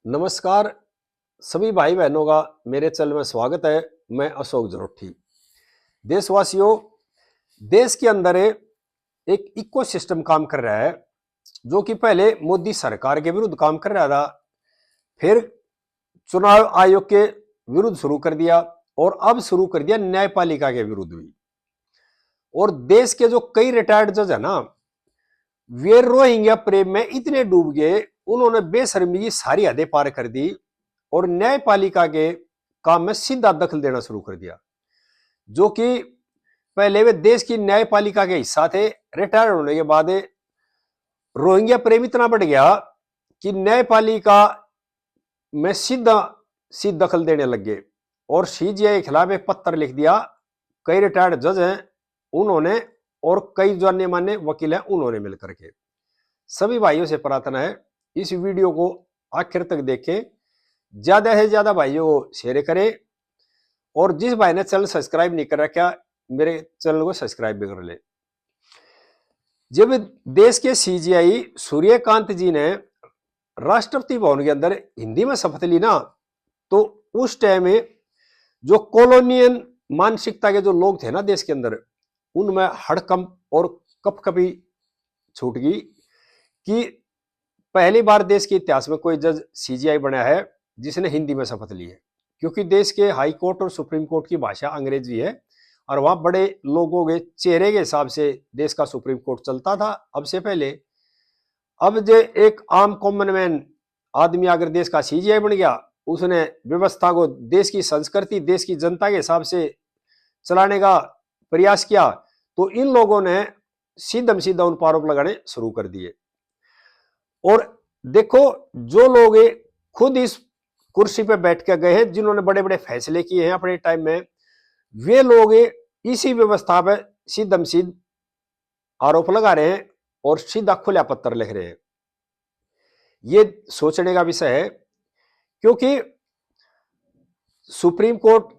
नमस्कार सभी भाई बहनों का मेरे चैनल में स्वागत है। मैं अशोक जरोठी। देशवासियों, देश के अंदर एक इकोसिस्टम काम कर रहा है जो कि पहले मोदी सरकार के विरुद्ध काम कर रहा था, फिर चुनाव आयोग के विरुद्ध शुरू कर दिया और अब शुरू कर दिया न्यायपालिका के विरुद्ध भी। और देश के जो कई रिटायर्ड जज है ना, वे रोहिंग्या प्रेम में इतने डूब गए, उन्होंने बेशर्मी की सारी हदें पार कर दी और न्यायपालिका के काम में सीधा दखल देना शुरू कर दिया। जो कि पहले वे देश की न्यायपालिका के हिस्सा थे, रिटायर होने के बाद रोहिंग्या प्रेम इतना बढ़ गया कि न्यायपालिका में सीधा दखल देने लग गए और सीजीआई के खिलाफ एक पत्र लिख दिया। कई रिटायर्ड जज हैं उन्होंने और कई जाने माने वकील हैं उन्होंने मिलकर के। सभी भाइयों से प्रार्थना है इस वीडियो को आखिर तक देखें, ज्यादा से ज्यादा भाइयों को शेयर करें और जिस भाई ने चैनल सब्सक्राइब नहीं कर रखा मेरे चैनल को सब्सक्राइब भी कर ले। जब देश के सीजीआई सूर्यकांत जी ने राष्ट्रपति भवन के अंदर हिंदी में शपथ ली ना, तो उस टाइम में जो कॉलोनियल मानसिकता के जो लोग थे ना देश के अंदर, उनमें हड़कंप और कपकपी छूट गई कि पहली बार देश के इतिहास में कोई जज सीजीआई बना है जिसने हिंदी में शपथ ली है। क्योंकि देश के हाई कोर्ट और सुप्रीम कोर्ट की भाषा अंग्रेजी है और वहां बड़े लोगों के चेहरे के हिसाब से देश का सुप्रीम कोर्ट चलता था अब से पहले। अब जो एक आम कॉमन मैन आदमी अगर देश का सीजीआई बन गया, उसने व्यवस्था को देश की संस्कृति देश की जनता के हिसाब से चलाने का प्रयास किया, तो इन लोगों ने सीधा उन पर आरोप लगाने शुरू कर दिए। और देखो, जो लोग खुद इस कुर्सी पे बैठ के गए हैं, जिन्होंने बड़े बड़े फैसले किए हैं अपने टाइम में, वे लोग इसी व्यवस्था पे सीधा आरोप लगा रहे हैं और सीधा खुला पत्र लिख रहे हैं। ये सोचने का विषय है, क्योंकि सुप्रीम कोर्ट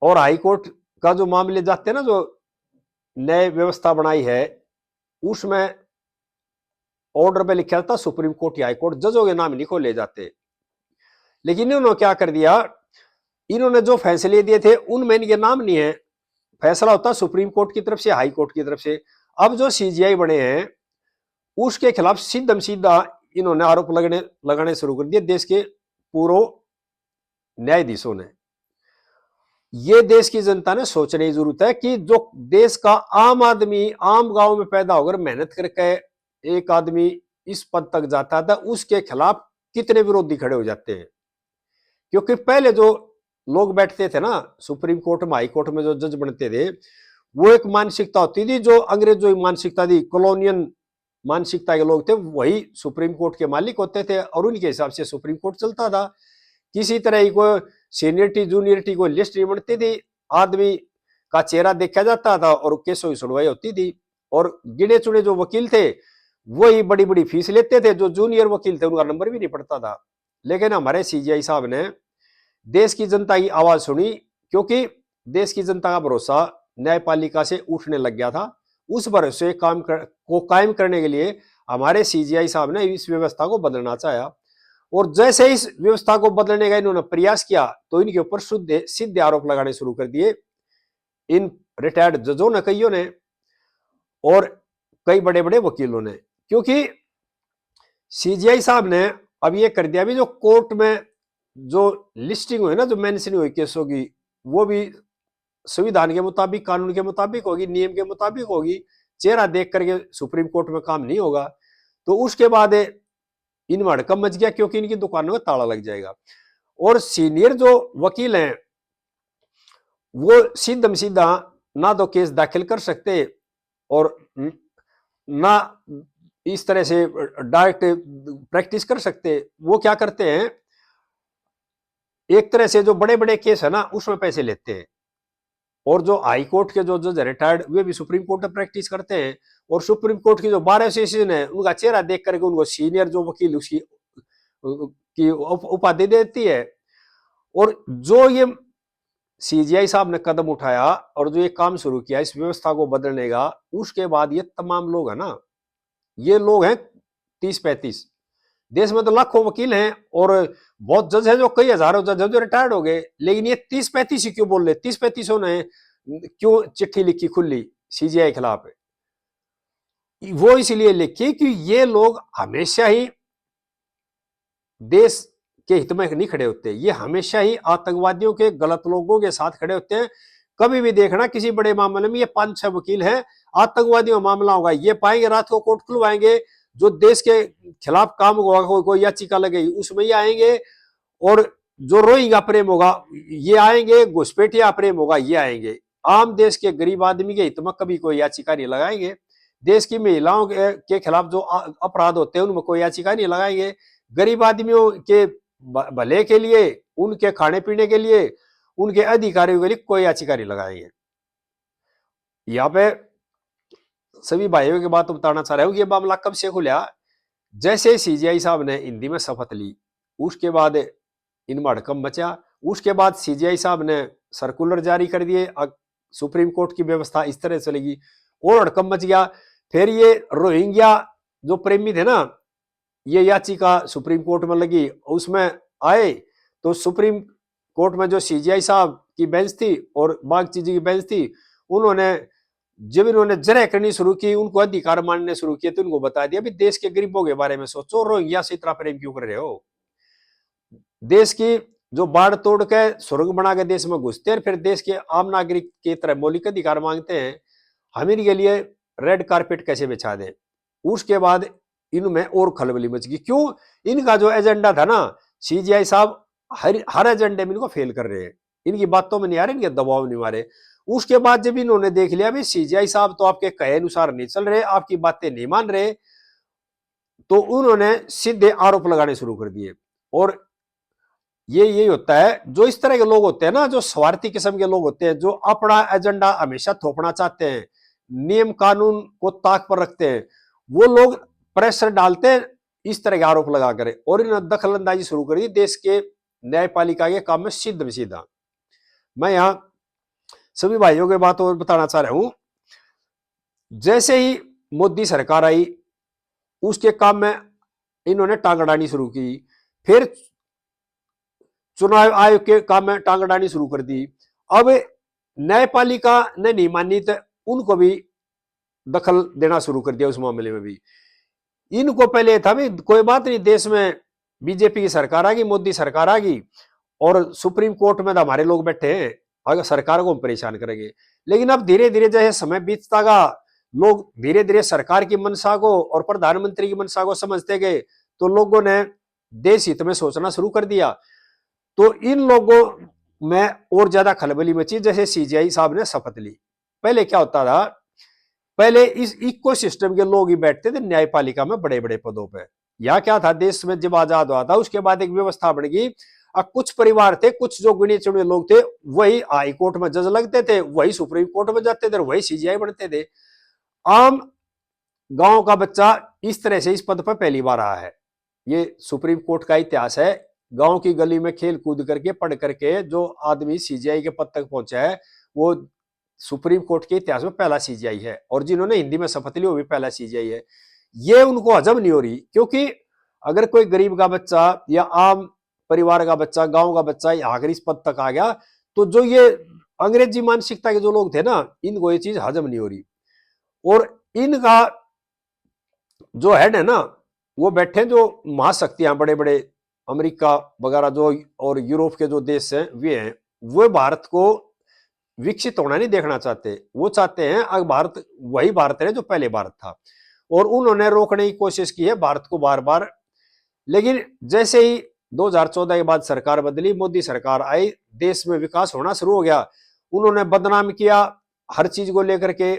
और हाई कोर्ट का जो मामले जाते हैं ना, जो नए व्यवस्था बनाई है, उसमें ऑर्डर पे लिखा था सुप्रीम कोर्ट या हाई कोर्ट, जजों के नाम नहीं खोले जाते। लेकिन इन्होंने क्या कर दिया, इन्होंने जो फैसले दिए थे उनमें इनके नाम नहीं है। फैसला होता सुप्रीम कोर्ट की तरफ से, हाई कोर्ट की तरफ से। अब जो सीजीआई बने हैं उसके खिलाफ सीधा इन्होंने आरोप लगाने शुरू कर दिए देश के पूर्व न्यायाधीशों ने। ये देश की जनता ने सोचने की जरूरत है कि जो देश का आम आदमी आम गांव में पैदा होकर मेहनत करके एक आदमी इस पद तक जाता था, उसके खिलाफ कितने विरोधी खड़े हो जाते हैं। क्योंकि पहले जो लोग बैठते थे ना सुप्रीम कोर्ट में, हाई कोर्ट में जो जज बनते थे, वो एक मानसिकता होती थी, जो अंग्रेजों की मानसिकता थी, कॉलोनियल मानसिकता के लोग थे, वही सुप्रीम कोर्ट के मालिक होते थे और उनके हिसाब से सुप्रीम कोर्ट चलता था। किसी तरह की कोई सीनियरिटी जूनियरिटी कोई लिस्ट नहीं बनती थी, आदमी का चेहरा देखा जाता था और केसों की सुनवाई होती थी। और गिने चुने जो वकील थे वही बड़ी बड़ी फीस लेते थे, जो जूनियर वकील थे उनका नंबर भी नहीं पड़ता था। लेकिन हमारे सीजीआई साहब ने देश की जनता की आवाज सुनी, क्योंकि देश की जनता का भरोसा न्यायपालिका से उठने लग गया था। उस भरोसे को कायम करने के लिए हमारे सीजीआई साहब ने इस व्यवस्था को बदलना चाहा और जैसे इस व्यवस्था को बदलने का इन्होंने प्रयास किया, तो इनके ऊपर सीधे आरोप लगाने शुरू कर दिए इन रिटायर्ड जजों ने, कईयों ने और कई बड़े बड़े वकीलों ने। क्योंकि सीजीआई साहब ने अब ये कर दिया भी, जो कोर्ट में जो लिस्टिंग हुई ना, जो मेंशन हुई केसों की, वो भी संविधान के मुताबिक, कानून के मुताबिक होगी, नियम के मुताबिक होगी। चेहरा देख करके सुप्रीम कोर्ट में काम नहीं होगा। तो उसके बाद इनमें हड़कंप मच गया, क्योंकि इनकी दुकानों में ताला लग जाएगा। और सीनियर जो वकील हैं वो सीधा ना तो केस दाखिल कर सकते और ना इस तरह से डायरेक्ट प्रैक्टिस कर सकते। वो क्या करते हैं, एक तरह से जो बड़े बड़े केस है ना उसमें पैसे लेते हैं। और जो हाई कोर्ट के जो जज रिटायर्ड, वे भी सुप्रीम कोर्ट में प्रैक्टिस करते हैं और सुप्रीम कोर्ट की जो बार एसोसिएशन है उनका चेहरा देख करके उनको सीनियर जो वकील उसकी की उपाधि देती है। और जो ये सीजीआई साहब ने कदम उठाया और जो ये काम शुरू किया इस व्यवस्था को बदलने का, उसके बाद ये तमाम लोग है ना, ये लोग हैं 30-35, देश में तो लाखों वकील हैं और बहुत जज हैं, जो कई हजारों जज हैं जो रिटायर्ड हो गए, लेकिन ये 30-35 ही क्यों बोल रहे? 30-35 ने क्यों चिट्ठी लिखी खुली सीजीआई के खिलाफ? वो इसलिए लिखी कि ये लोग हमेशा ही देश के हित में नहीं खड़े होते, ये हमेशा ही आतंकवादियों के, गलत लोगों के साथ खड़े होते हैं। कभी भी देखना किसी बड़े मामले में ये 5-6 वकील हैं, आतंकवादियों का मामला होगा ये पाएंगे, रात को कोर्ट खुलवाएंगे, जो देश के खिलाफ काम होगा, कोई याचिका लगेगी उसमें ये आएंगे, और जो रोहिंग्या प्रेम होगा ये आएंगे, घुसपैठिया प्रेम होगा ये आएंगे। आम देश के गरीब आदमी के हित में कभी कोई याचिका नहीं लगाएंगे, देश की महिलाओं के खिलाफ जो अपराध होते हैं उनमें कोई याचिका नहीं लगाएंगे, गरीब आदमियों के भले के लिए, उनके खाने पीने के लिए, उनके अधिकारियों के लिए कोई याचिका नहीं लगाएंगे। यहाँ पे सभी भाइयों की बात बताना चाह रहा हूँ, ये मामला कब से खुला? जैसे सीजीआई साहब ने हिंदी में शपथ ली, उसके बाद इनमें हड़कंप मचा, उसके बाद सीजीआई साहब ने सर्कुलर जारी कर दिए, सुप्रीम कोर्ट की व्यवस्था इस तरह चलेगी, और हड़कंप मच गया। फिर ये रोहिंग्या जो प्रेमी थे ना, ये याचिका सुप्रीम कोर्ट में लगी, उसमें आए तो सुप्रीम कोर्ट में जो सीजीआई साहब की बेंच थी और बागची जी की बेंच थी, उन्होंने जब इन्होंने जरा करनी शुरू की, उनको अधिकार मानने शुरू किए, तो उनको बता दिया भी देश के गरीबों के बारे में सोचो, रोहिंग्या से इतना प्रेम क्यों कर रहे हो? देश की जो बाढ़ तोड़ के सुरंग बना के देश में घुसते हैं, फिर देश के आम नागरिक की तरह मौलिक अधिकार मांगते हैं, हम इनके लिए रेड कारपेट कैसे बिछा दें? उसके बाद इनमें और खलबली मच गई। क्यों? इनका जो एजेंडा था ना, सीजीआई साहब हर एजेंडे में इनको फेल कर रहे हैं, इनकी बातों में नहीं आ रहे, इनके दबाव नहीं मारे। उसके बाद जब इन्होंने देख लिया भी सीजीआई साहब तो आपके कहे अनुसार नहीं चल रहे, आपकी बातें नहीं मान रहे, तो उन्होंने सीधे आरोप लगाने शुरू कर दिए। और ये यही होता है, जो इस तरह के लोग होते हैं ना, जो स्वार्थी किस्म के लोग होते हैं, जो अपना एजेंडा हमेशा थोपना चाहते हैं, नियम कानून को ताक पर रखते हैं, वो लोग प्रेशर डालते हैं इस तरह के आरोप लगा कर, और इन्होंने दखल अंदाजी शुरू कर दी देश के न्यायपालिका के काम में सीधा सीधा। मैं यहां सभी भाइयों के बात और बताना चाह रहा हूं, जैसे ही मोदी सरकार आई, उसके काम में इन्होंने टांग अड़ानी शुरू की, फिर चुनाव आयोग के काम में टांग अड़ानी शुरू कर दी। अब न्यायपालिका ने नहीं मानी तो उनको भी दखल देना शुरू कर दिया उस मामले में भी। इनको पहले था भी कोई बात नहीं, देश में बीजेपी की सरकार आ गई, मोदी सरकार आ गई, और सुप्रीम कोर्ट में तो हमारे लोग बैठे हैं, अगर सरकार को हम परेशान करेंगे। लेकिन अब धीरे धीरे जैसे समय बीतता गया, लोग धीरे धीरे सरकार की मंशा को और प्रधानमंत्री की मंशा को समझते गए, तो लोगों ने देश हित में सोचना शुरू कर दिया। तो इन लोगों में और ज्यादा खलबली मची जैसे सीजीआई साहब ने शपथ ली। पहले क्या होता था, पहले इस इकोसिस्टम के लोग ही बैठते थे न्यायपालिका में बड़े बड़े पदों पे। यह क्या था, देश में जब आजाद हुआ था उसके बाद एक व्यवस्था बन गई, कुछ परिवार थे, कुछ जो गिने चुने लोग थे, वही हाई कोर्ट में जज लगते थे, वही सुप्रीम कोर्ट में जाते थे, वही सीजीआई बनते थे। आम गांव का बच्चा इस तरह से इस पद पर पहली बार आया है। ये सुप्रीम कोर्ट का इतिहास है। गांव की गली में खेल कूद करके, पढ़ करके जो आदमी सीजीआई के पद तक पहुंचा है, वो सुप्रीम कोर्ट के इतिहास में पहला सीजीआई है, और जिन्होंने हिंदी में शपथ ली वो भी पहला सीजीआई है। ये उनको हजम नहीं हो रही, क्योंकि अगर कोई गरीब का बच्चा या आम परिवार का बच्चा, गांव का बच्चा आखिर इस पद तक आ गया, तो जो ये अंग्रेजी मानसिकता के जो लोग थे ना, इनको ये चीज हजम नहीं हो रही। और इनका जो हेड है ना, वो बैठे जो महाशक्तियां, बड़े बड़े अमेरिका वगैरह जो और यूरोप के जो देश हैं, वे हैं, वो भारत को विकसित होना नहीं देखना चाहते। वो चाहते हैं अगर भारत वही भारत है जो पहले भारत था, और उन्होंने रोकने की कोशिश की है भारत को बार बार। लेकिन जैसे ही 2014 के बाद सरकार बदली, मोदी सरकार आई, देश में विकास होना शुरू हो गया। उन्होंने बदनाम किया हर चीज को लेकर के,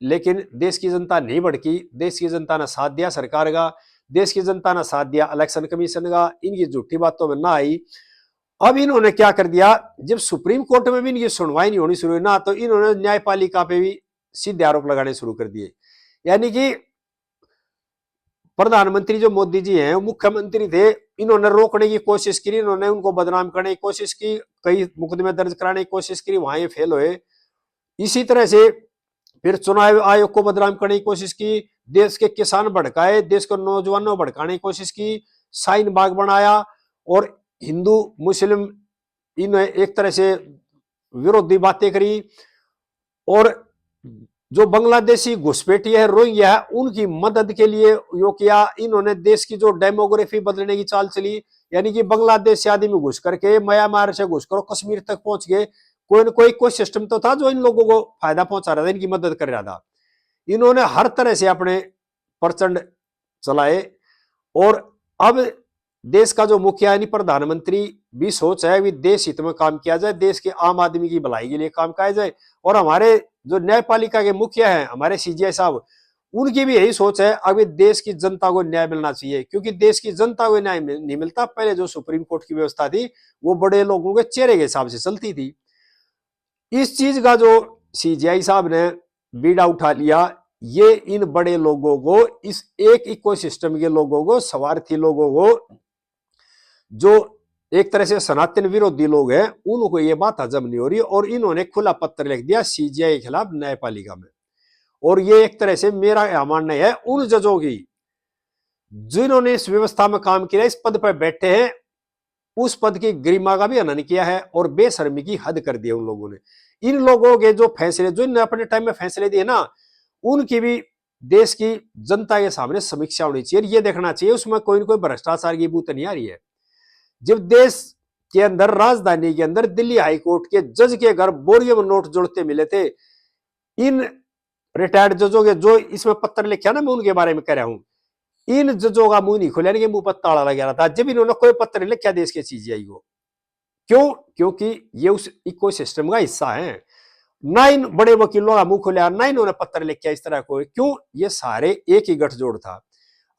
लेकिन देश की जनता नहीं भड़की, देश की जनता ने साथ दिया सरकार का, देश की जनता ने साथ दिया इलेक्शन कमीशन का, इनकी झूठी बातों में ना आई। अब इन्होंने क्या कर दिया, जब सुप्रीम कोर्ट में भी इनकी सुनवाई नहीं होनी शुरू हुई ना, तो इन्होंने न्यायपालिका पे भी सीधे आरोप लगाने शुरू कर दिए। यानी कि प्रधानमंत्री जो मोदी जी हैं, मुख्यमंत्री थे, इन्होंने रोकने की कोशिश की, इन्होंने उनको बदनाम करने की कोशिश की, कई मुकदमे दर्ज कराने की कोशिश की, वहां ये फेल हुए। इसी तरह से फिर चुनाव आयोग को बदनाम करने की कोशिश की, देश के किसान भड़काए, देश के नौजवानों भड़काने की कोशिश की, शाहीन बाग बनाया और हिंदू मुस्लिम इन एक तरह से विरोधी बातें करी। और जो बांग्लादेशी घुसपैठिए है, रोहिंग्या है, उनकी मदद के लिए यो किया। इन्होंने देश की जो डेमोग्राफी बदलने की चाल चली, यानी कि बांग्लादेश से आदमी घुस करके म्यांमार से घुस कर कश्मीर तक पहुंच गए। कोई न कोई सिस्टम तो था जो इन लोगों को फायदा पहुंचा रहा था, इनकी मदद कर रहा था। इन्होंने हर तरह से अपने प्रचंड चलाए। और अब देश का जो मुखिया यानी प्रधानमंत्री भी सोच है कि देश हित में काम किया जाए, देश के आम आदमी की भलाई के लिए काम किया जाए। और हमारे जो न्यायपालिका के मुखिया हैं, हमारे सीजीआई साहब, उनकी भी यही सोच है, अभी देश की जनता को न्याय मिलना चाहिए, क्योंकि देश की जनता को न्याय नहीं मिलता। पहले जो सुप्रीम कोर्ट की व्यवस्था थी वो बड़े लोगों के चेहरे के हिसाब से चलती थी। इस चीज का जो सीजीआई साहब ने बीड़ा उठा लिया, ये इन बड़े लोगों को, इस एक इकोसिस्टम के लोगों को, स्वार्थी लोगों को, जो एक तरह से सनातन विरोधी लोग हैं, उनको ये बात हजम नहीं हो रही। और इन्होंने खुला पत्र लिख दिया सीजीआई के खिलाफ न्यायपालिका में। और ये एक तरह से मेरा यह मानना है उन जजों की जिन्होंने इस व्यवस्था में काम किया, इस पद पर बैठे हैं, उस पद की गरिमा का भी हनन किया है और बेशर्मी की हद कर दी है उन लोगों ने। इन लोगों के जो फैसले, जो इन्होंने अपने टाइम में फैसले दिए ना, उनकी भी देश की जनता के सामने समीक्षा होनी चाहिए। ये देखना चाहिए उसमें कोई न कोई भ्रष्टाचार की बूत नहीं आ रही है। जब देश के अंदर, राजधानी के अंदर, दिल्ली हाईकोर्ट के जज के घर बोरियों में नोट जोड़ते मिले थे, इन रिटायर्ड जजों के, जो इसमें पत्र लिखा ना, मैं उनके बारे में कह रहा हूं, इन जजों का मुंह नहीं खुला, इनके मुंह पर ताला लगा था जब इन्होंने कोई पत्र लिखा देश के सीजीआई को। क्यों? क्योंकि ये उस इकोसिस्टम का हिस्सा है। ना इन बड़े वकीलों का मुंह खुला, ना इन्होंने पत्र लिखा इस तरह को। क्यों? ये सारे एक ही गठजोड़ था।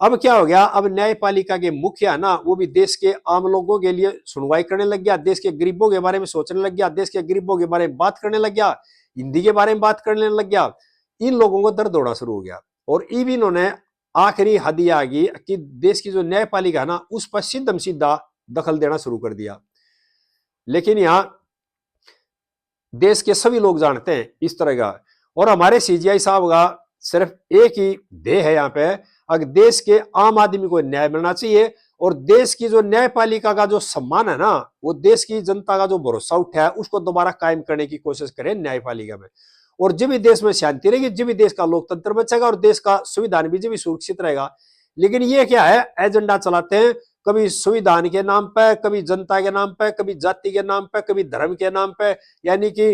अब क्या हो गया, अब न्यायपालिका के मुखिया ना, वो भी देश के आम लोगों के लिए सुनवाई करने लग गया, देश के गरीबों के बारे में सोचने लग गया, देश के गरीबों के बारे में बात करने लग गया, हिंदी के बारे में बात करने लग गया। इन लोगों को दर्द होना शुरू हो गया। और अब इन्होंने आखिरी हद आ गई कि देश की जो न्यायपालिका ना, उस पर सीधम सीधा दखल देना शुरू कर दिया। लेकिन यहां देश के सभी लोग जानते हैं इस तरह का। और हमारे सीजीआई साहब का सिर्फ एक ही ध्येय है यहाँ पे, अगर देश के आम आदमी को न्याय मिलना चाहिए और देश की जो न्यायपालिका का जो सम्मान है ना, वो देश की जनता का जो भरोसा उठा है, उसको दोबारा कायम करने की कोशिश करें न्यायपालिका में। और जब भी देश में शांति रहेगी, जब भी देश का लोकतंत्र बचेगा और देश का संविधान भी जब भी सुरक्षित रहेगा। लेकिन ये क्या है, एजेंडा चलाते हैं, कभी संविधान के नाम पे, कभी जनता के नाम पे, कभी जाति के नाम पे, कभी धर्म के नाम पे, यानी कि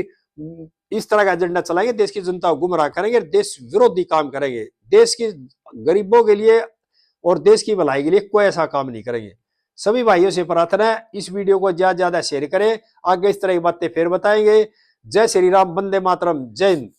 इस तरह का एजेंडा चलाएंगे, देश की जनता को गुमराह करेंगे, देश विरोधी काम करेंगे, देश की गरीबों के लिए और देश की भलाई के लिए कोई ऐसा काम नहीं करेंगे। सभी भाइयों से प्रार्थना है इस वीडियो को ज्यादा से ज्यादा शेयर करें, आगे इस तरह की बातें फिर बताएंगे। जय श्री राम, वंदे मातरम, जय हिंद।